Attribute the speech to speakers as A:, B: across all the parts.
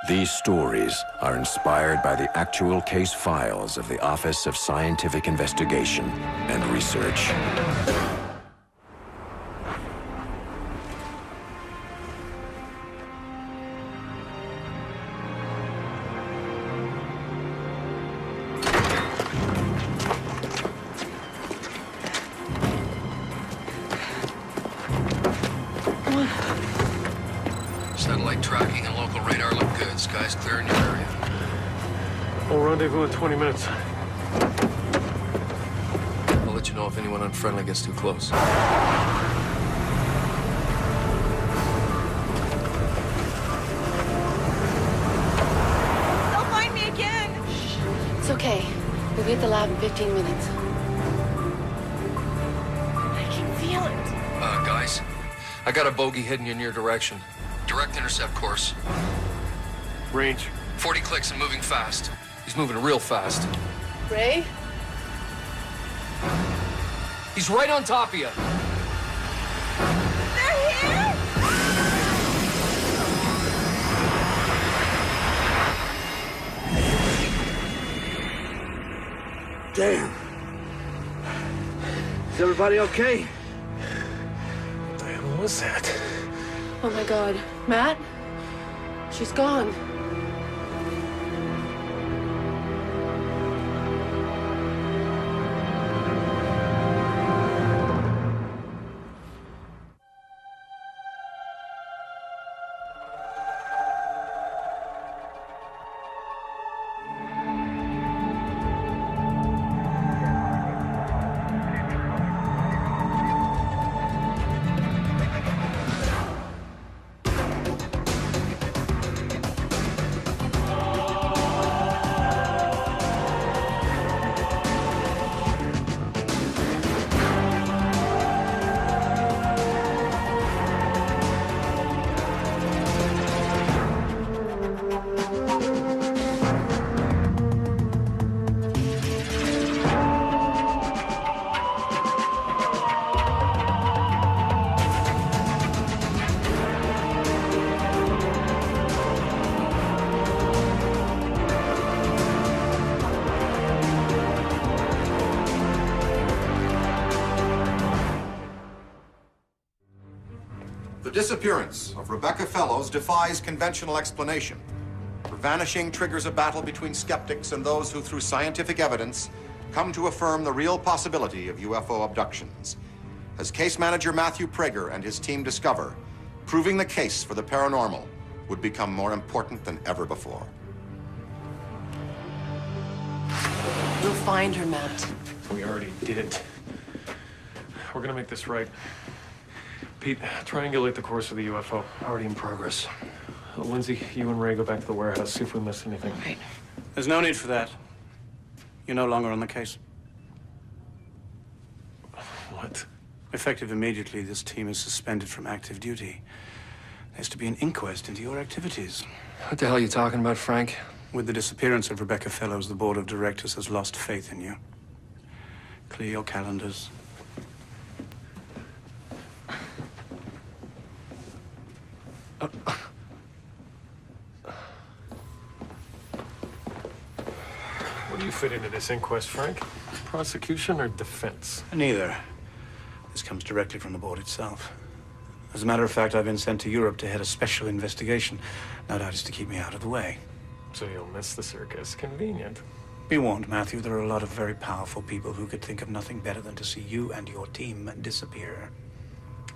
A: These stories are inspired by the actual case files of the Office of Scientific Investigation and Research.
B: Satellite tracking and local radar look good. Sky's clear in your area.
C: We'll rendezvous in 20 minutes.
B: I'll let you know if anyone unfriendly gets too close.
D: Don't mind me again!
E: It's okay. We'll be at the lab in 15 minutes.
D: I can feel it.
B: Guys, I got a bogey heading in your direction. Direct intercept course.
C: Range.
B: 40 clicks and moving fast. He's moving real fast.
E: Ray?
B: He's right on top of you.
D: They're here!
F: Damn. Is everybody okay?
C: What the hell was that?
E: Oh my God. Matt? She's gone.
G: The disappearance of Rebecca Fellows defies conventional explanation. Her vanishing triggers a battle between skeptics and those who, through scientific evidence, come to affirm the real possibility of UFO abductions. As case manager Matthew Prager and his team discover, proving the case for the paranormal would become more important than ever before.
E: We'll find her, Matt.
C: We already did. We're gonna make this right. Pete, triangulate the course of the UFO.
B: Already in progress.
C: Lindsay, you and Ray go back to the warehouse, see if we missed anything.
E: Right.
F: There's no need for that. You're no longer on the case.
C: What?
F: Effective immediately, this team is suspended from active duty. There's to be an inquest into your activities.
B: What the hell are you talking about, Frank?
F: With the disappearance of Rebecca Fellows, the board of directors has lost faith in you. Clear your calendars.
C: Where do you fit into this inquest, Frank? Prosecution or defense?
F: Neither. This comes directly from the board itself. As a matter of fact, I've been sent to Europe to head a special investigation. No doubt it's to keep me out of the way.
C: So you'll miss the circus. Convenient.
F: Be warned, Matthew, there are a lot of very powerful people who could think of nothing better than to see you and your team disappear.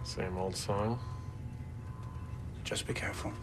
C: Same old song.
F: Just be careful.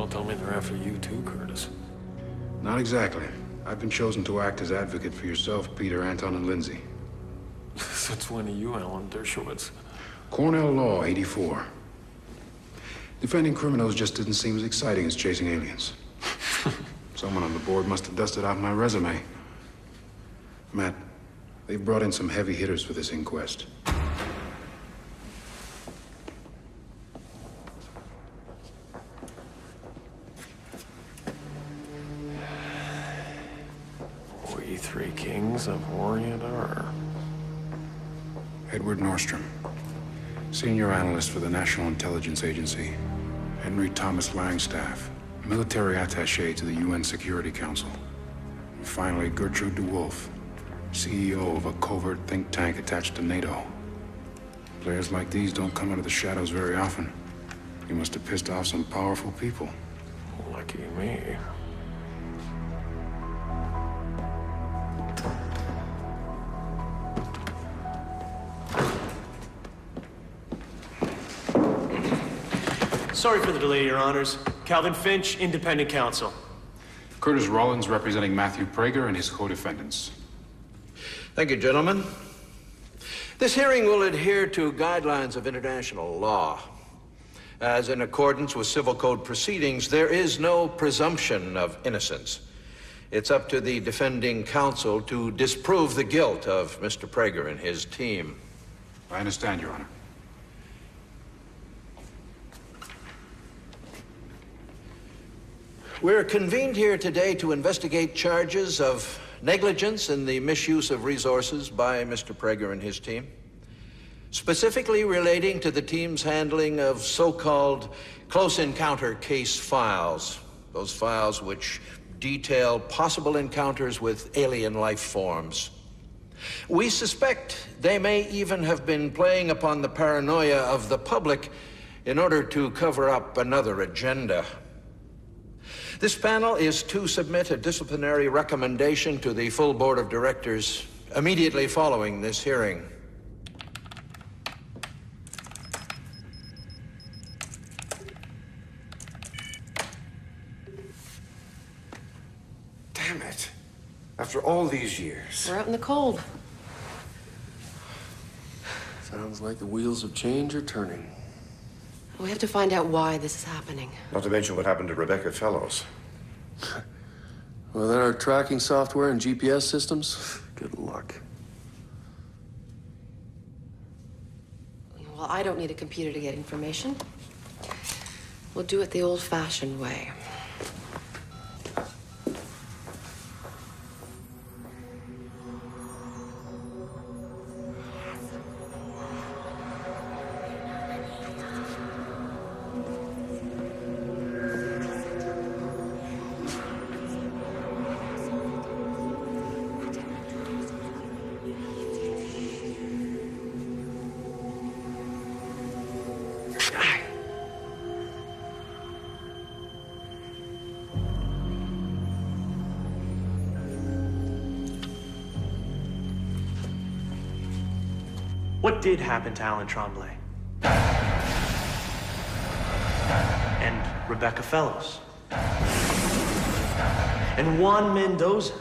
C: Tribunal tell me they're after you too, Curtis.
H: Not exactly. I've been chosen to act as advocate for yourself, Peter, Anton, and Lindsay.
C: Since when are you Alan Dershowitz?
H: Cornell Law, 84. Defending criminals just didn't seem as exciting as chasing aliens. Someone on the board must have dusted off my resume. Matt, they've brought in some heavy hitters for this inquest.
C: We three kings of Orient are...
H: Edward Nordstrom, senior analyst for the National Intelligence Agency. Henry Thomas Langstaff, military attaché to the UN Security Council. And finally, Gertrude DeWolf, CEO of a covert think tank attached to NATO. Players like these don't come out of the shadows very often. You must have pissed off some powerful people.
C: Lucky me.
I: Sorry for the delay, Your Honors. Calvin Finch, Independent Counsel.
H: Curtis Rollins representing Matthew Prager and his co-defendants.
J: Thank you, gentlemen. This hearing will adhere to guidelines of international law. As in accordance with civil code proceedings, there is no presumption of innocence. It's up to the defending counsel to disprove the guilt of Mr. Prager and his team.
H: I understand, Your Honor.
J: We're convened here today to investigate charges of negligence in the misuse of resources by Mr. Prager and his team, specifically relating to the team's handling of so-called close encounter case files, those files which detail possible encounters with alien life forms. We suspect they may even have been playing upon the paranoia of the public in order to cover up another agenda. This panel is to submit a disciplinary recommendation to the full board of directors immediately following this hearing.
K: Damn it. After all these years.
E: We're out in the cold.
B: Sounds like the wheels of change are turning.
E: We have to find out why this is happening.
K: Not to mention what happened to Rebecca Fellows.
B: Without our tracking software and GPS systems, good luck.
E: Well, I don't need a computer to get information. We'll do it the old-fashioned way.
I: What did happen to Alan Tremblay? And Rebecca Fellows? And Juan Mendoza?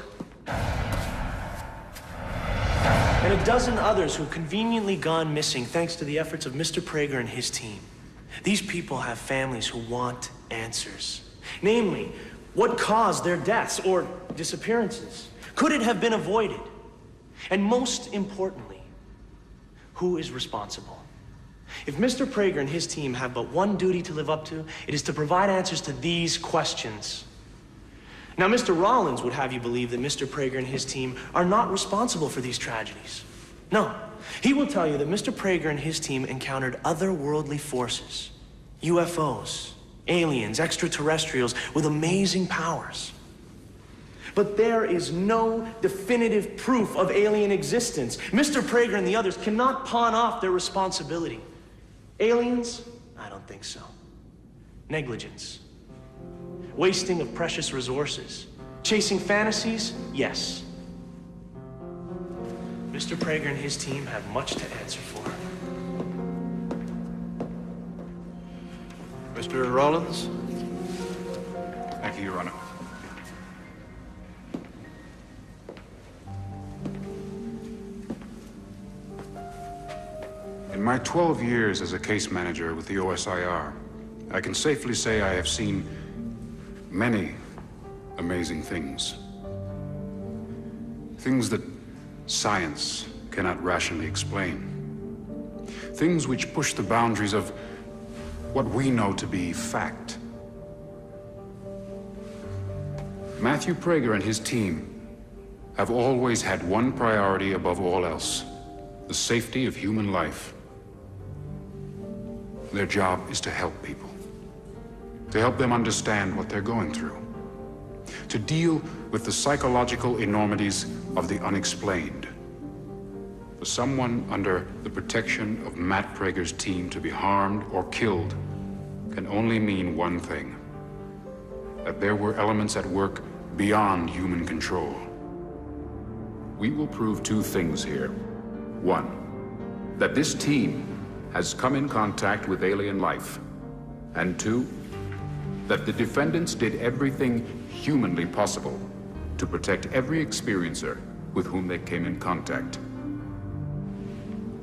I: And a dozen others who've conveniently gone missing thanks to the efforts of Mr. Prager and his team. These people have families who want answers. Namely, what caused their deaths or disappearances? Could it have been avoided? And most importantly, who is responsible? If Mr. Prager and his team have but one duty to live up to, it is to provide answers to these questions. Now, Mr. Rollins would have you believe that Mr. Prager and his team are not responsible for these tragedies. No, he will tell you that Mr. Prager and his team encountered otherworldly forces, UFOs, aliens, extraterrestrials with amazing powers. But there is no definitive proof of alien existence. Mr. Prager and the others cannot pawn off their responsibility. Aliens? I don't think so. Negligence. Wasting of precious resources. Chasing fantasies? Yes. Mr. Prager and his team have much to answer for.
J: Mr. Rollins?
H: Thank you, Your Honor. In my 12 years as a case manager with the OSIR, I can safely say I have seen many amazing things. Things that science cannot rationally explain. Things which push the boundaries of what we know to be fact. Matthew Prager and his team have always had one priority above all else: the safety of human life. Their job is to help people, to help them understand what they're going through, to deal with the psychological enormities of the unexplained. For someone under the protection of Matt Prager's team to be harmed or killed can only mean one thing: that there were elements at work beyond human control. We will prove two things here. One, that this team has come in contact with alien life. And two, that the defendants did everything humanly possible to protect every experiencer with whom they came in contact.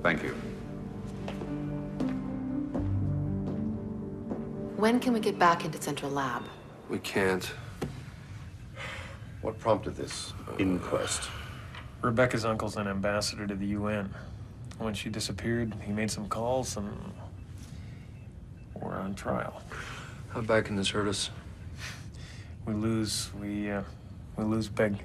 H: Thank you.
E: When can we get back into Central Lab?
B: We can't.
K: What prompted this inquest?
C: Rebecca's uncle's an ambassador to the UN. When she disappeared, he made some calls and we're on trial.
B: How bad can this hurt us?
C: We lose Beg.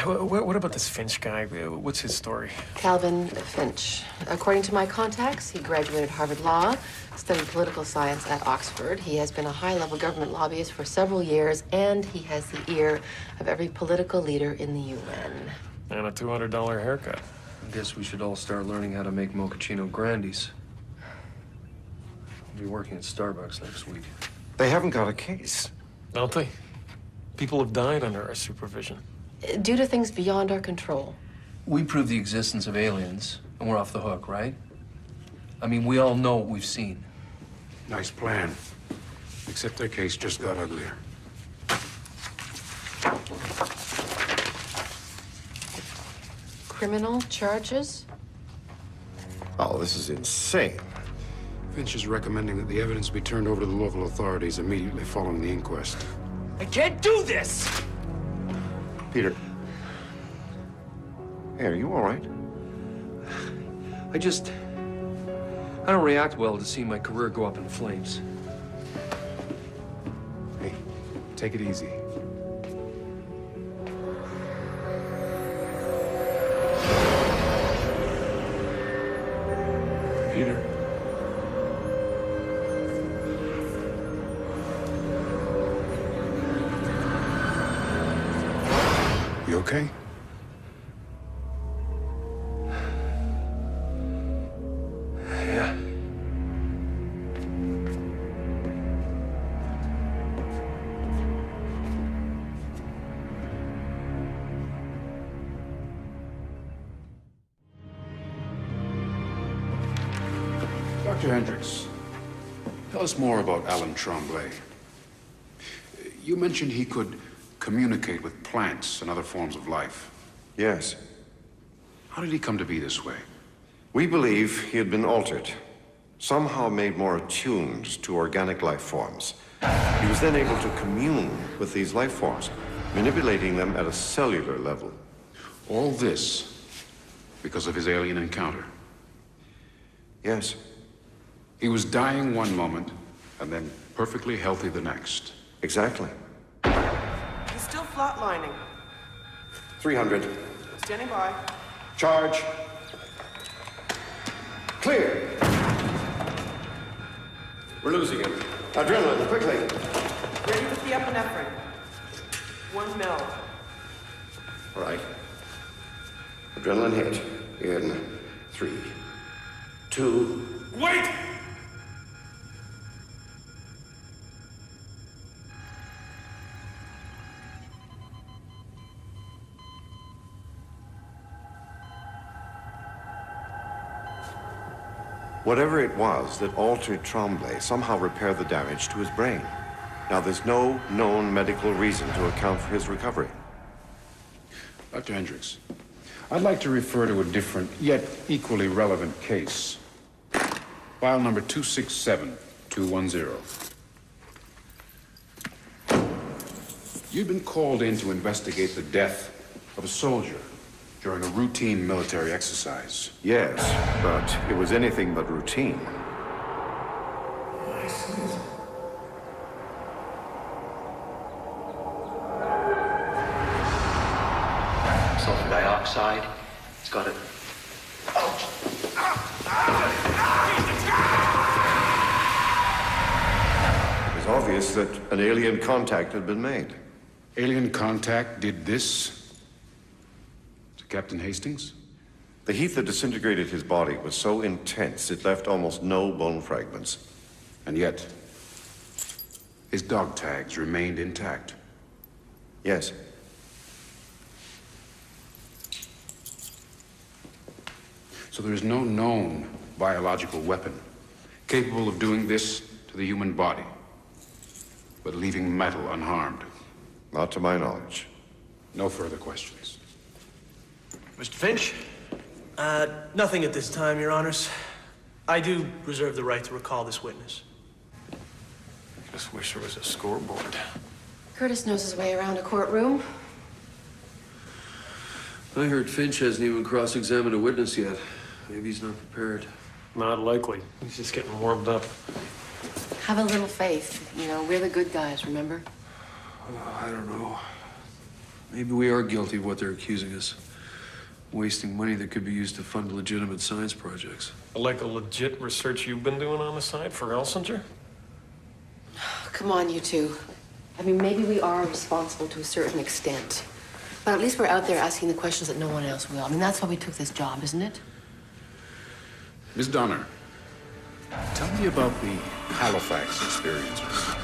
C: What about this Finch guy? What's his story?
E: Calvin Finch. According to my contacts, he graduated Harvard Law, studied political science at Oxford. He has been a high-level government lobbyist for several years, and he has the ear of every political leader in the UN.
C: And a $200 haircut.
B: I guess we should all start learning how to make mochaccino grandies. I'll be working at Starbucks next week.
K: They haven't got a case.
C: Don't they? People have died under our supervision.
E: Due to things beyond our control.
B: We prove the existence of aliens, and we're off the hook, right? I mean, we all know what we've seen.
H: Nice plan. Except their case just got uglier.
E: Criminal charges?
K: Oh, this is insane.
H: Finch is recommending that the evidence be turned over to the local authorities immediately following the inquest.
I: I can't do this!
K: Peter. Hey, are you all right?
B: I don't react well to seeing my career go up in flames.
H: Hey, take it easy.
C: Peter.
H: You okay?
B: Yeah.
H: Dr. Hendricks, tell us more about Alan Tremblay. You mentioned he could communicate with plants and other forms of life.
K: Yes.
H: How did he come to be this way?
K: We believe he had been altered, somehow made more attuned to organic life forms. He was then able to commune with these life forms, manipulating them at a cellular level.
H: All this because of his alien encounter.
K: Yes.
H: He was dying one moment and then perfectly healthy the next.
K: Exactly.
L: He's still flatlining.
K: 300.
L: Standing by.
K: Charge. Clear. We're losing him. Adrenaline, quickly.
L: Ready with the epinephrine. 1 mil.
K: All right. Adrenaline hit in 3, 2.
C: Wait!
K: Whatever it was that altered Tremblay somehow repaired the damage to his brain. Now, there's no known medical reason to account for his recovery.
H: Dr. Hendricks, I'd like to refer to a different, yet equally relevant case. File number 267210. You've been called in to investigate the death of a soldier during a routine military exercise.
K: Yes, but it was anything but routine.
M: Sulfur dioxide. It's got it.
K: It was obvious that an alien contact had been made.
H: Alien contact did this to Captain Hastings?
K: The heat that disintegrated his body was so intense it left almost no bone fragments.
H: And yet, his dog tags remained intact.
K: Yes.
H: So there is no known biological weapon capable of doing this to the human body, but leaving metal unharmed.
K: Not to my knowledge.
H: No further questions.
I: Mr. Finch? Nothing at this time, Your Honors. I do reserve the right to recall this witness.
C: Just wish there was a scoreboard.
E: Curtis knows his way around a courtroom.
B: I heard Finch hasn't even cross-examined a witness yet. Maybe he's not prepared.
C: Not likely. He's just getting warmed up.
E: Have a little faith. You know, we're the good guys, remember?
B: I don't know. Maybe we are guilty of what they're accusing us. Wasting money that could be used to fund legitimate science projects.
C: Like the legit research you've been doing on the side for Elsinger?
E: Come on, you two. I mean, maybe we are responsible to a certain extent. But at least we're out there asking the questions that no one else will. I mean, that's why we took this job, isn't it?
H: Ms. Donner, tell me about the Halifax experiences.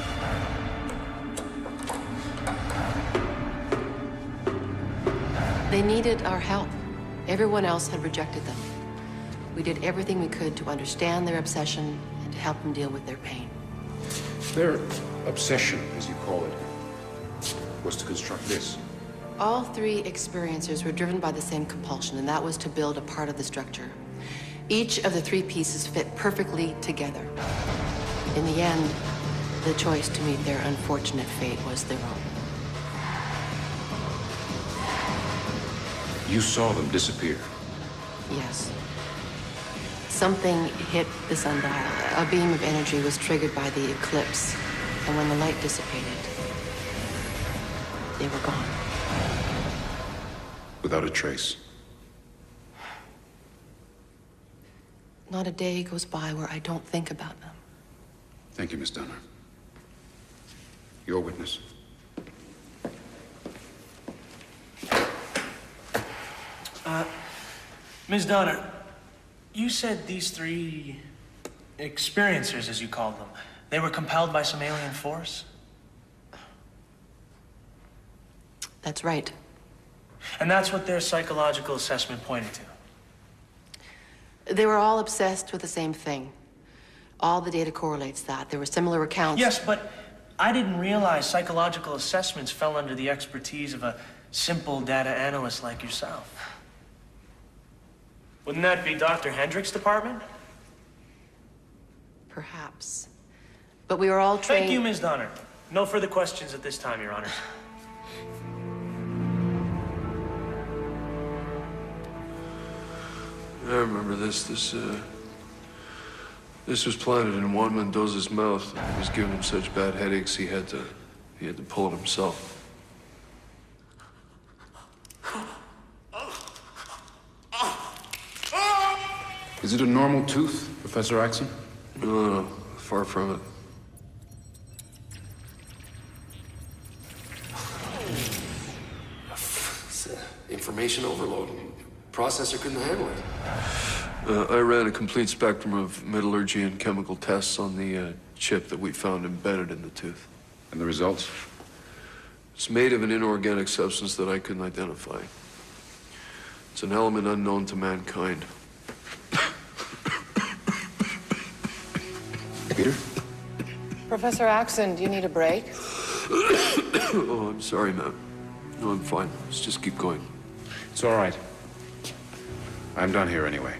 E: They needed our help. Everyone else had rejected them. We did everything we could to understand their obsession and to help them deal with their pain.
H: Their obsession, as you call it, was to construct this.
E: All three experiencers were driven by the same compulsion, and that was to build a part of the structure. Each of the three pieces fit perfectly together. In the end, the choice to meet their unfortunate fate was their own.
H: You saw them disappear.
E: Yes. Something hit the sundial. A beam of energy was triggered by the eclipse, and when the light dissipated, they were gone.
H: Without a trace.
E: Not a day goes by where I don't think about them.
H: Thank you, Miss Donner. Your witness.
I: Ms. Donner, you said these three experiencers, as you called them, they were compelled by some alien force?
E: That's right.
I: And that's what their psychological assessment pointed to?
E: They were all obsessed with the same thing. All the data correlates that. There were similar accounts.
I: Yes, but I didn't realize psychological assessments fell under the expertise of a simple data analyst like yourself. Wouldn't that be Dr. Hendricks' department?
E: Perhaps. But we were all trained...
I: Thank you, Ms. Donner. No further questions at this time, Your Honors.
B: I remember this. This was planted in Juan Mendoza's mouth. It was giving him such bad headaches he had to pull it himself.
H: Is it a normal tooth, Professor Axon?
B: No, far from it.
N: Information overload. Processor couldn't handle it.
B: I ran a complete spectrum of metallurgy and chemical tests on the chip that we found embedded in the tooth.
H: And the results?
B: It's made of an inorganic substance that I couldn't identify. It's an element unknown to mankind.
H: Peter?
E: Professor Axon, do you need a break?
B: Oh, I'm sorry, ma'am. No, I'm fine. Let's just keep going.
H: It's all right. I'm done here anyway.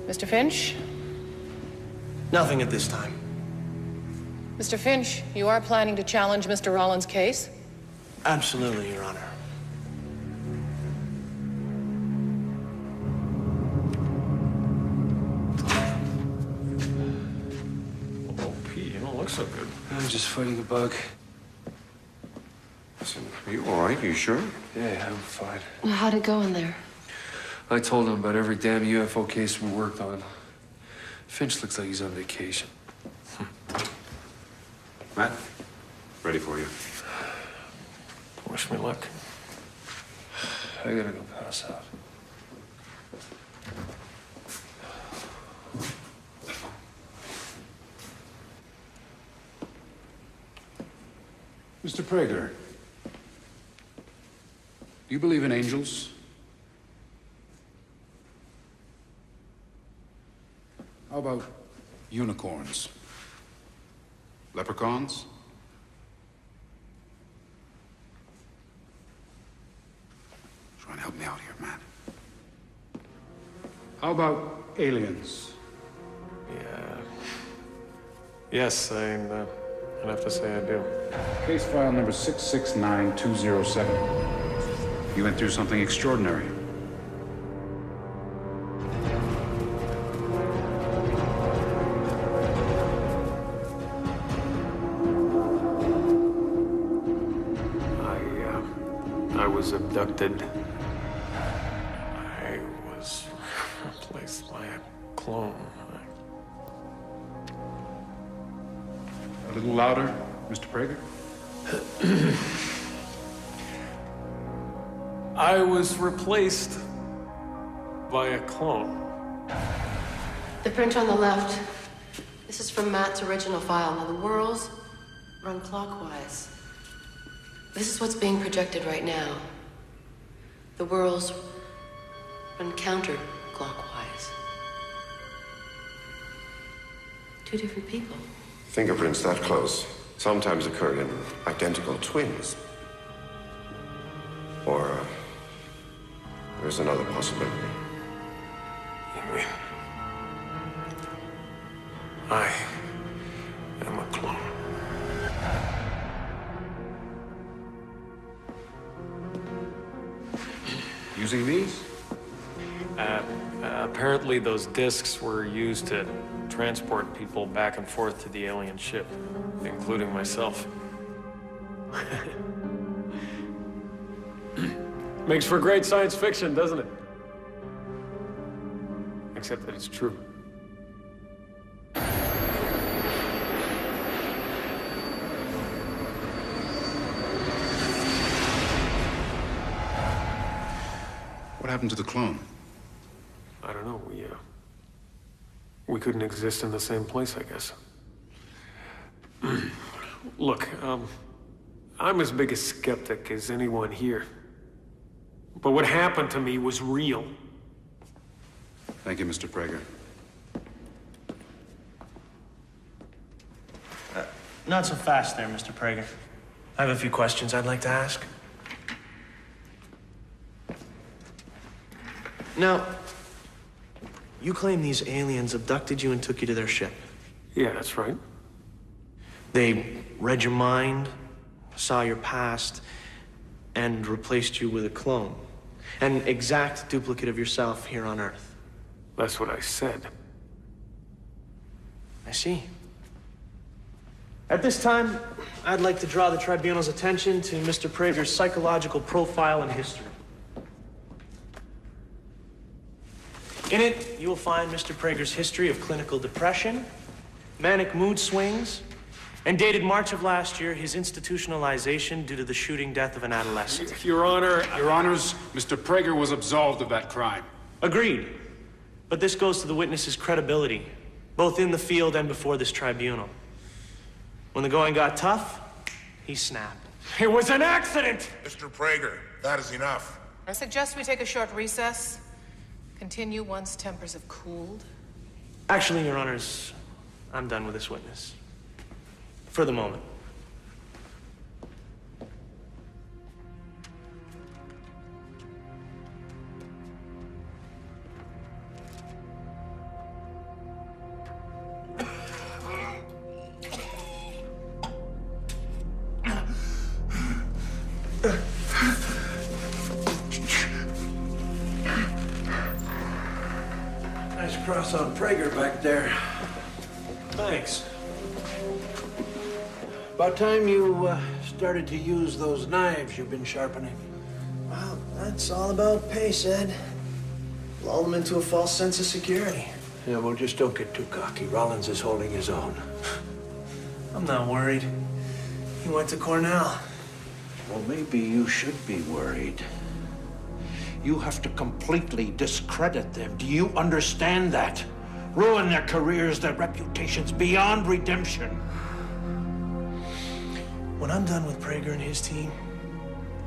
E: Mr. Finch?
I: Nothing at this time.
E: Mr. Finch, you are planning to challenge Mr. Rollins' case?
I: Absolutely, Your Honor.
C: Oh, Pete, you don't look so good.
B: I'm just fighting a bug.
K: Listen, are you all right? Are you sure?
B: Yeah, I'm fine.
E: How'd it go in there?
B: I told him about every damn UFO case we worked on. Finch looks like he's on vacation.
H: Matt, ready for you.
C: Wish me luck.
B: I gotta go pass out.
H: Mr. Prager, do you believe in angels? How about unicorns? Leprechauns? Try and help me out here, man. How about aliens?
C: Yeah. Yes, I'd have to say I do.
H: Case file number 669207. You went through something extraordinary.
C: I was abducted. I was replaced by a clone.
H: A little louder, Mr. Prager.
C: I was replaced by a clone.
E: The print on the left. This is from Matt's original file. Now, the whirls run clockwise. This is what's being projected right now. The whirls run counterclockwise. Two different people.
K: Fingerprints that close sometimes occur in identical twins. Or there's another possibility.
C: I am a clone.
H: Using these?
C: Apparently those discs were used to transport people back and forth to the alien ship, including myself. Makes for great science fiction, doesn't it? Except that it's true.
H: What happened to the clone?
C: I don't know, we couldn't exist in the same place, I guess. Look, I'm as big a skeptic as anyone here. But what happened to me was real.
H: Thank you, Mr. Prager.
I: Not so fast there, Mr. Prager. I have a few questions I'd like to ask. Now, you claim these aliens abducted you and took you to their ship.
C: Yeah, that's right.
I: They read your mind, saw your past, and replaced you with a clone. An exact duplicate of yourself here on Earth.
C: That's what I said.
I: I see. At this time, I'd like to draw the Tribunal's attention to Mr. Prager's psychological profile and history. In it, you will find Mr. Prager's history of clinical depression, manic mood swings, and dated March of last year, his institutionalization due to the shooting death of an adolescent.
C: Your Honor...
H: Your Honors, Mr. Prager was absolved of that crime.
I: Agreed. But this goes to the witness's credibility, both in the field and before this tribunal. When the going got tough, he snapped.
C: It was an accident!
O: Mr. Prager, that is enough.
D: I suggest we take a short recess. Continue once tempers have cooled.
I: Actually, Your Honors, I'm done with this witness. For the moment.
J: Nice cross on Prager back there.
I: Thanks.
J: About time you started to use those knives you've been sharpening.
I: Well, that's all about pace, Ed. Lull them into a false sense of security.
J: Yeah, well, just don't get too cocky. Rollins is holding his own.
I: I'm not worried. He went to Cornell.
J: Well, maybe you should be worried. You have to completely discredit them. Do you understand that? Ruin their careers, their reputations beyond redemption.
I: When I'm done with Prager and his team,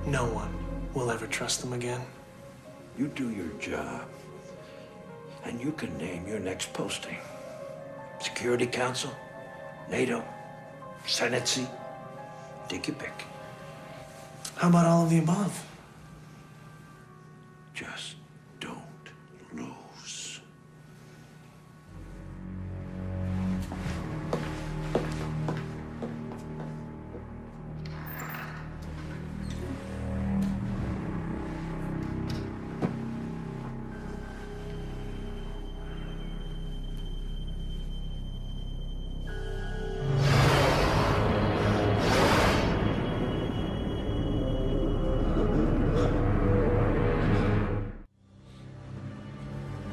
I: no one will ever trust them again.
J: You do your job, and you can name your next posting. Security Council, NATO, Senate seat. Take your pick.
I: How about all of the above?
J: Just don't lose.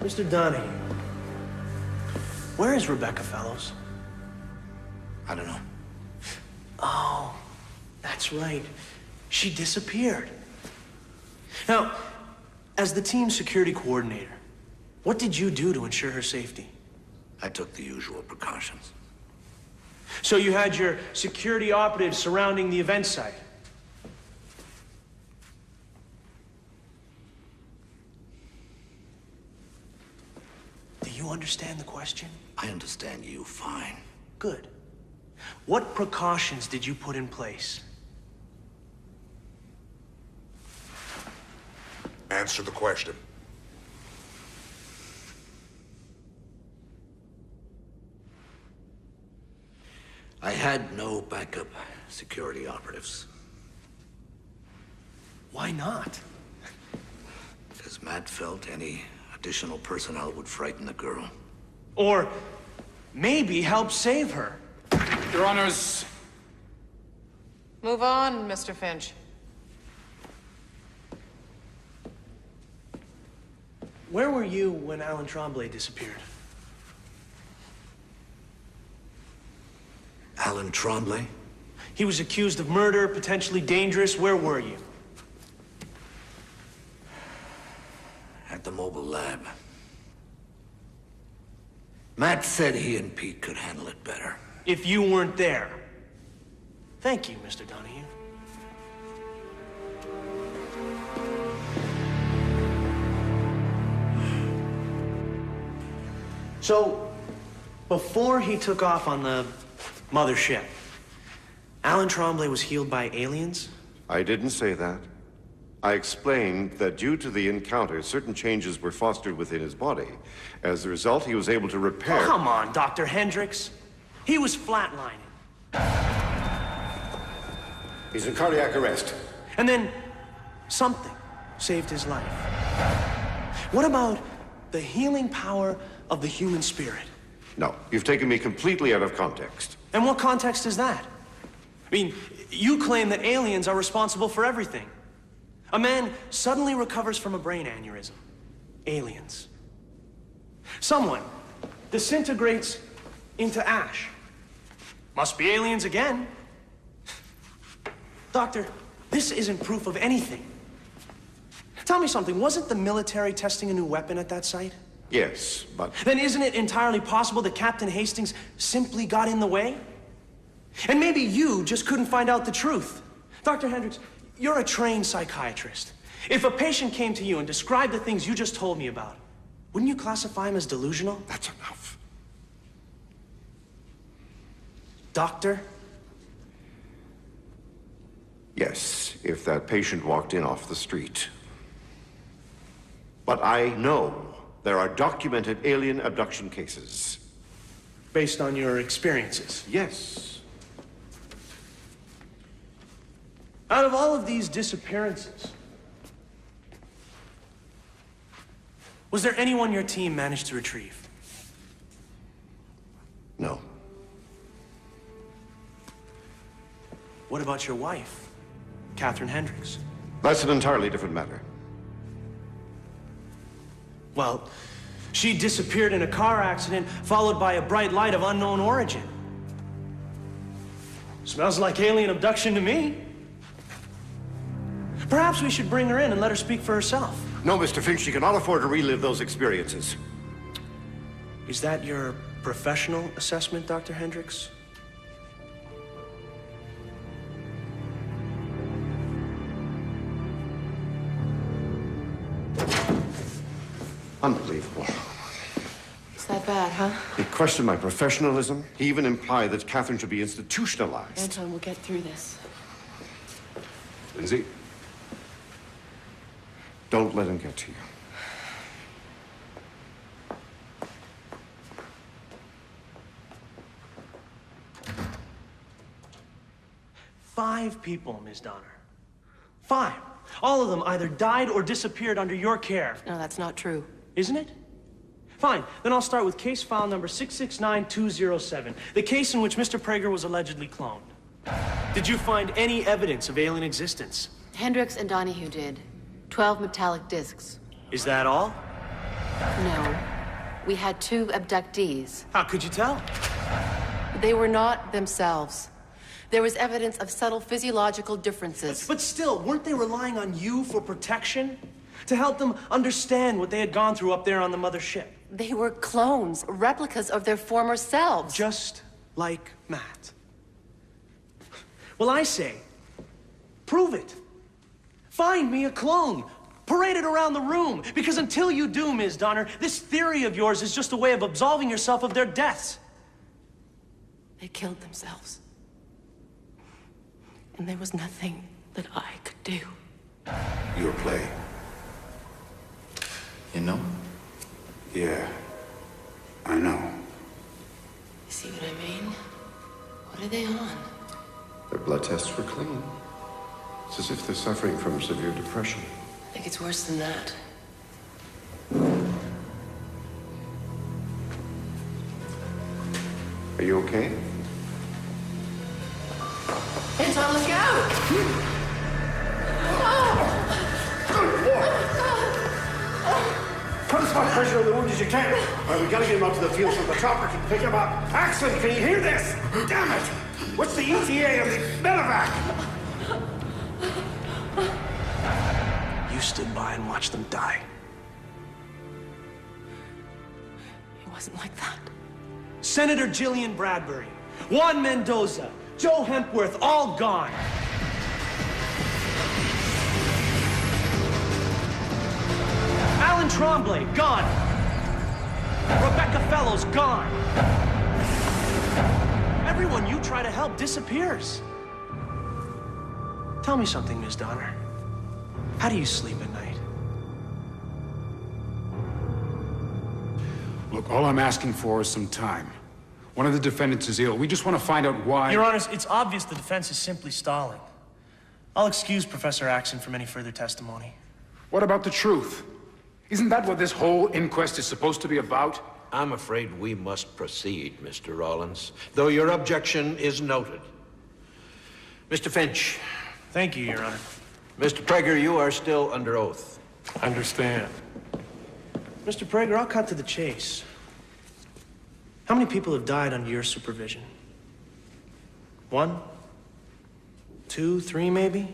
I: Mr. Donahue, where is Rebecca Fellows?
F: I don't know.
I: Oh, that's right. She disappeared. Now, as the team's security coordinator, what did you do to ensure her safety?
F: I took the usual precautions.
I: So you had your security operatives surrounding the event site? Do you understand the question?
F: I understand you fine.
I: Good. What precautions did you put in place?
O: Answer the question.
J: I had no backup security operatives.
I: Why not?
J: Because Matt felt any additional personnel would frighten the girl.
I: Or maybe help save her.
H: Your Honors.
D: Move on, Mr. Finch.
I: Where were you when Alan Tremblay disappeared?
J: Alan Tremblay?
I: He was accused of murder, potentially dangerous. Where were you?
J: At the mobile lab. Matt said he and Pete could handle it better.
I: If you weren't there. Thank you, Mr. Donahue. So, before he took off on the mothership, Alan Tremblay was healed by aliens?
K: I didn't say that. I explained that due to the encounter, certain changes were fostered within his body. As a result, he was able to repair...
I: Oh, come on, Dr. Hendricks. He was flatlining.
K: He's in cardiac arrest.
I: And then something saved his life. What about the healing power of the human spirit?
K: No, you've taken me completely out of context.
I: And what context is that? I mean, you claim that aliens are responsible for everything. A man suddenly recovers from a brain aneurysm. Aliens. Someone disintegrates into ash. Must be aliens again. Doctor, this isn't proof of anything. Tell me something, wasn't the military testing a new weapon at that site?
K: Yes, but...
I: Then isn't it entirely possible that Captain Hastings simply got in the way? And maybe you just couldn't find out the truth. Dr. Hendricks, you're a trained psychiatrist. If a patient came to you and described the things you just told me about, wouldn't you classify him as delusional?
K: That's enough.
I: Doctor,
K: Yes, if that patient walked in off the street. But I know there are documented alien abduction cases.
I: Based on your experiences?
K: Yes.
I: Out of all of these disappearances, was there anyone your team managed to retrieve?
K: No.
I: What about your wife, Catherine Hendricks?
K: That's an entirely different matter.
I: Well, she disappeared in a car accident, followed by a bright light of unknown origin. Smells like alien abduction to me. Perhaps we should bring her in and let her speak for herself.
K: No, Mr. Finch, you cannot afford to relive those experiences.
I: Is that your professional assessment, Dr. Hendricks?
K: Unbelievable.
E: Is that bad, huh?
K: He questioned my professionalism. He even implied that Catherine should be institutionalized.
E: Anton, we'll get through this.
K: Lindsay, don't let him get to you.
I: Five people, Ms. Donner. 5. All of them either died or disappeared under your care.
E: No, that's not true.
I: Isn't it? Fine, then I'll start with case file number 669207, the case in which Mr. Prager was allegedly cloned. Did you find any evidence of alien existence?
E: Hendricks and Donahue did. 12 metallic discs.
I: Is that all?
E: No. We had 2 abductees.
I: How could you tell?
E: They were not themselves. There was evidence of subtle physiological differences.
I: But still, weren't they relying on you for protection? To help them understand what they had gone through up there on the mothership?
E: They were clones, replicas of their former selves.
I: Just like Matt. Well, I say, prove it. Find me a clone. Parade it around the room. Because until you do, Ms. Donner, this theory of yours is just a way of absolving yourself of their deaths.
E: They killed themselves. And there was nothing that I could do.
K: Your play.
F: You know?
H: Yeah, I know.
E: You see what I mean? What are they on?
K: Their blood tests were clean. It's as if they're suffering from severe depression.
E: I think it's worse than that.
K: Are you okay?
E: Anton, look out!
K: Good Lord! Put as much pressure on the wound as you can. All right, we gotta get him out to the field so the chopper can pick him up. Axon, can you hear this? Damn it! What's the ETA on the medevac?
I: You stood by and watched them die.
E: It wasn't like that.
I: Senator Jillian Bradbury, Juan Mendoza, Joe Hempworth, all gone. Alan Tremblay, gone. Rebecca Fellows, gone. Everyone you try to help disappears. Tell me something, Ms. Donner. How do you sleep at night?
H: Look, all I'm asking for is some time. One of the defendants is ill. We just want to find out why.
I: Your Honors, it's obvious the defense is simply stalling. I'll excuse Professor Axon from any further testimony.
H: What about the truth? Isn't that what this whole inquest is supposed to be about?
J: I'm afraid we must proceed, Mr. Rollins, though your objection is noted. Mr. Finch.
I: Thank you, Your Honor.
J: Mr. Prager, you are still under oath.
C: Understand.
I: Mr. Prager, I'll cut to the chase. How many people have died under your supervision? 1? 2, 3, maybe?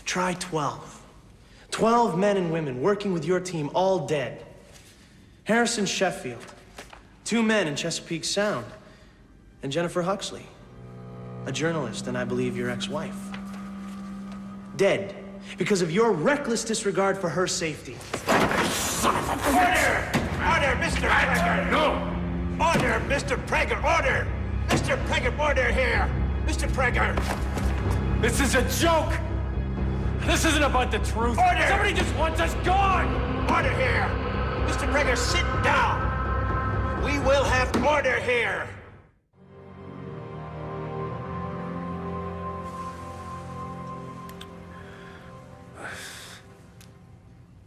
I: Try 12. 12 men and women working with your team, all dead. Harrison Sheffield, 2 men in Chesapeake Sound, and Jennifer Huxley, a journalist and I believe your ex-wife. Dead because of your reckless disregard for her safety.
O: Son of a bitch! Order, Mr. Prager! No! Order, Mr. Prager, order! Mr. Prager, order here! Mr. Prager!
C: This is a joke! This isn't about the truth.
O: Order!
C: Somebody just wants us gone!
O: Order here! Mr. Prager, sit down! We will have order here!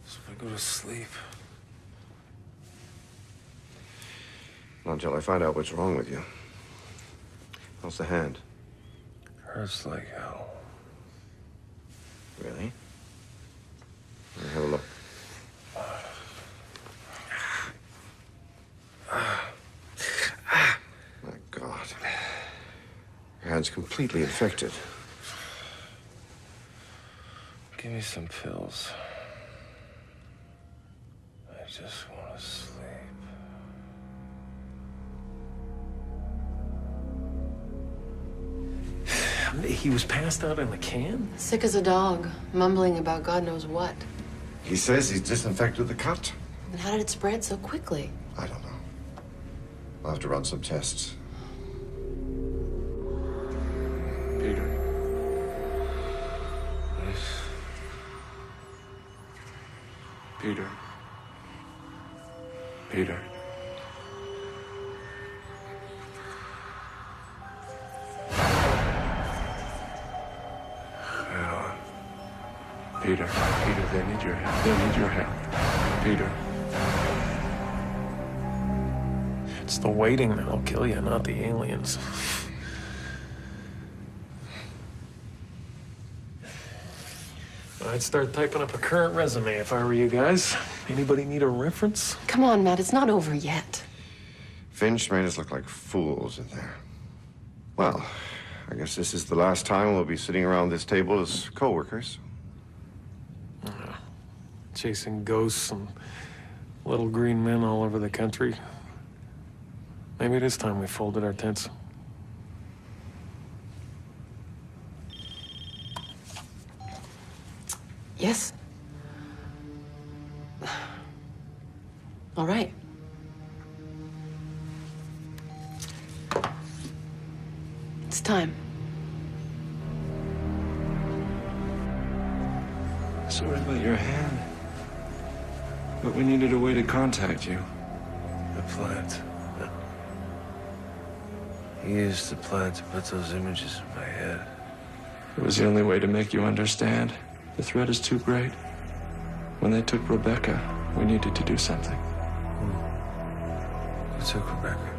N: So if I go to sleep...
K: Not until I find out what's wrong with you. How's the hand?
N: Hurts like hell.
K: Really? Let me have a look. My God. Your hand's completely infected.
N: Give me some pills. I just want to sleep.
C: He was passed out in the can?
E: Sick as a dog, mumbling about God knows what.
K: He says he's disinfected the cut.
E: And how did it spread so quickly?
K: I don't know. I'll have to run some tests.
N: Peter. Peter. Peter. Peter, Peter, they need your help. They need your help. Peter.
C: It's the waiting that'll kill you, not the aliens. I'd start typing up a current resume if I were you guys. Anybody need a reference?
E: Come on, Matt, it's not over yet.
K: Finch made us look like fools in there. Well, I guess this is the last time we'll be sitting around this table as co-workers.
C: Chasing ghosts and little green men all over the country. Maybe it is time we folded our tents.
E: Yes. All right. It's time.
N: Sorry about your hand. But we needed a way to contact you. The plant. He used the plant to put those images in my head. It was the only way to make you understand. The threat is too great. When they took Rebecca, we needed to do something. Who took Rebecca?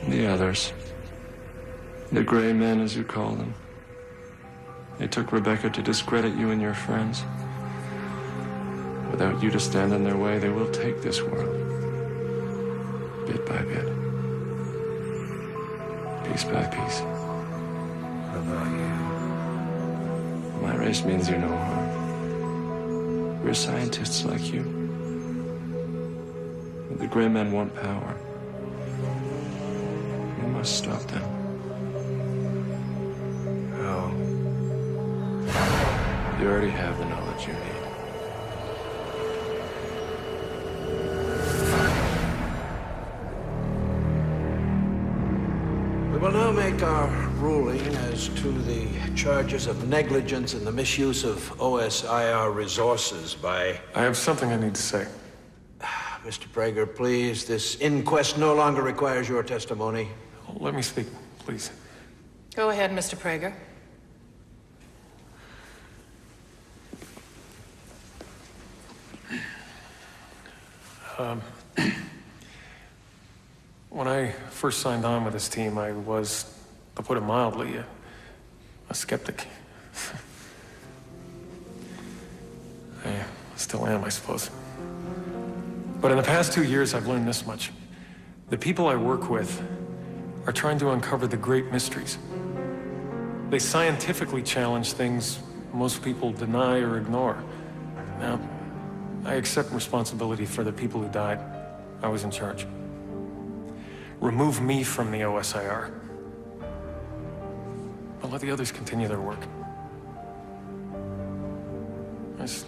N: The others. The gray men, as you call them. They took Rebecca to discredit you and your friends. Without you to stand in their way, they will take this world. Bit by bit. Piece by piece. What about you? My race means you no harm. We're scientists like you. But the gray men want power. We must stop them. How? You already have the knowledge you need.
J: We will now make our ruling as to the charges of negligence in the misuse of OSIR resources by...
C: I have something I need to say.
J: Mr. Prager, please. This inquest no longer requires your testimony.
C: Let me speak, please.
D: Go ahead, Mr. Prager.
C: When I first signed on with this team, I was, to put it mildly, a skeptic. I still am, I suppose. But in the past 2 years, I've learned this much. The people I work with are trying to uncover the great mysteries. They scientifically challenge things most people deny or ignore. Now, I accept responsibility for the people who died. I was in charge. Remove me from the OSIR. But let the others continue their work. There's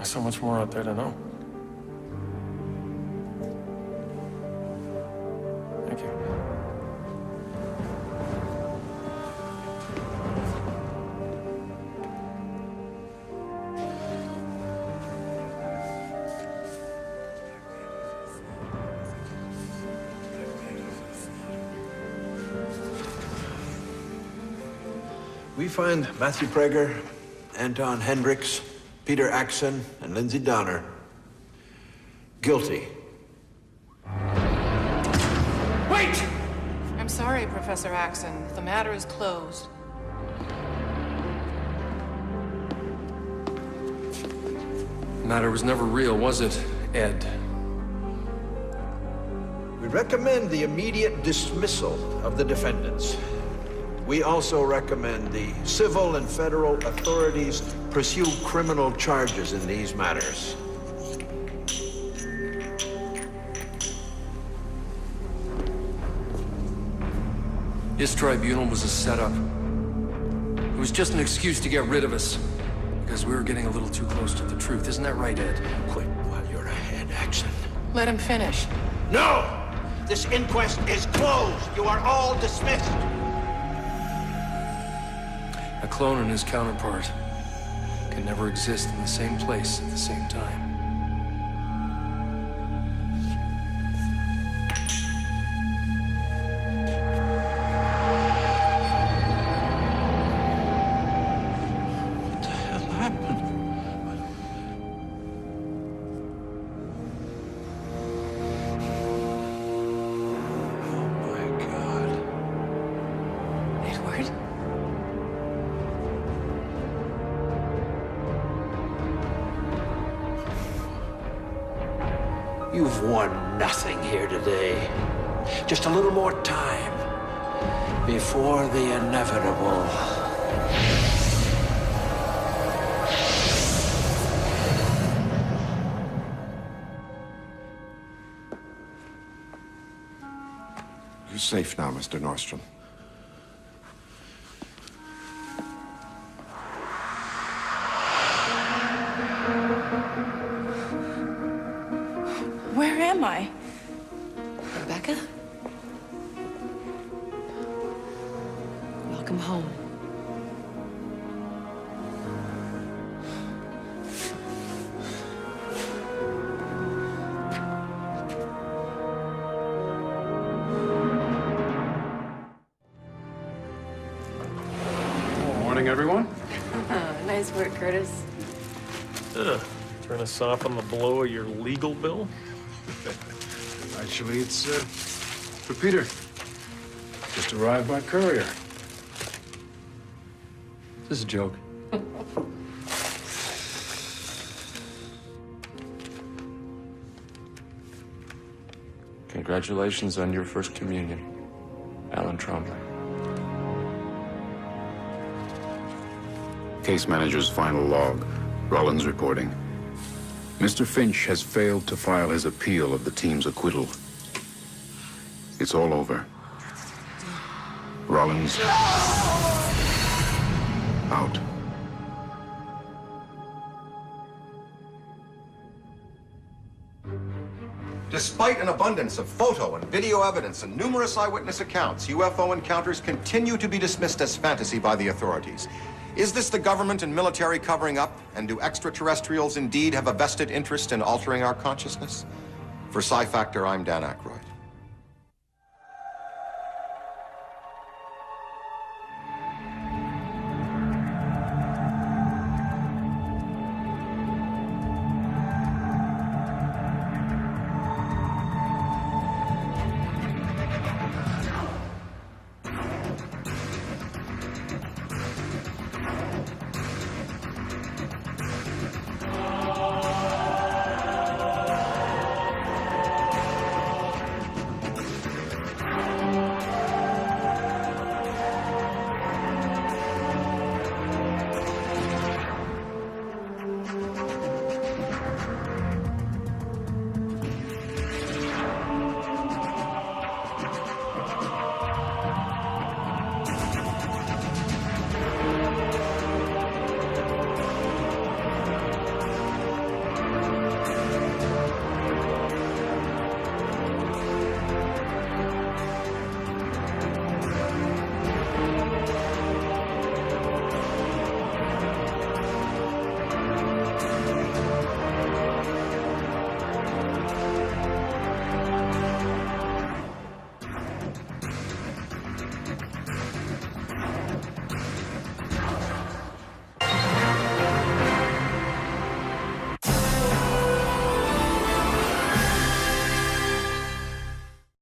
C: so much more out there to know. Thank you.
J: We find Matthew Prager, Anton Hendricks, Peter Axon, and Lindsay Donner guilty.
D: Wait! I'm sorry, Professor Axon. The matter is closed.
C: The matter was never real, was it, Ed?
J: We recommend the immediate dismissal of the defendants. We also recommend the civil and federal authorities pursue criminal charges in these matters.
C: This tribunal was a setup. It was just an excuse to get rid of us. Because we were getting a little too close to the truth. Isn't that right, Ed?
J: Quit while you're ahead, Axon.
D: Let him finish.
J: No! This inquest is closed. You are all dismissed.
C: A clone and his counterpart can never exist in the same place at the same time.
J: You've won nothing here today. Just a little more time before the inevitable.
K: You're safe now, Mr. Nordstrom.
P: Where am I?
E: Rebecca? Welcome home.
H: Morning, everyone.
E: Nice work, Curtis.
C: Trying to soften the blow of your legal bill?
H: Actually, it's for Peter. Just arrived by courier.
C: This is a joke. Congratulations on your first communion, Alan Trombley.
H: Case manager's final log. Rollins reporting. Mr. Finch has failed to file his appeal of the team's acquittal. It's all over. Rollins. Out.
G: Despite an abundance of photo and video evidence and numerous eyewitness accounts, UFO encounters continue to be dismissed as fantasy by the authorities. Is this the government and military covering up? And do extraterrestrials indeed have a vested interest in altering our consciousness? For Sci Factor, I'm Dan Aykroyd.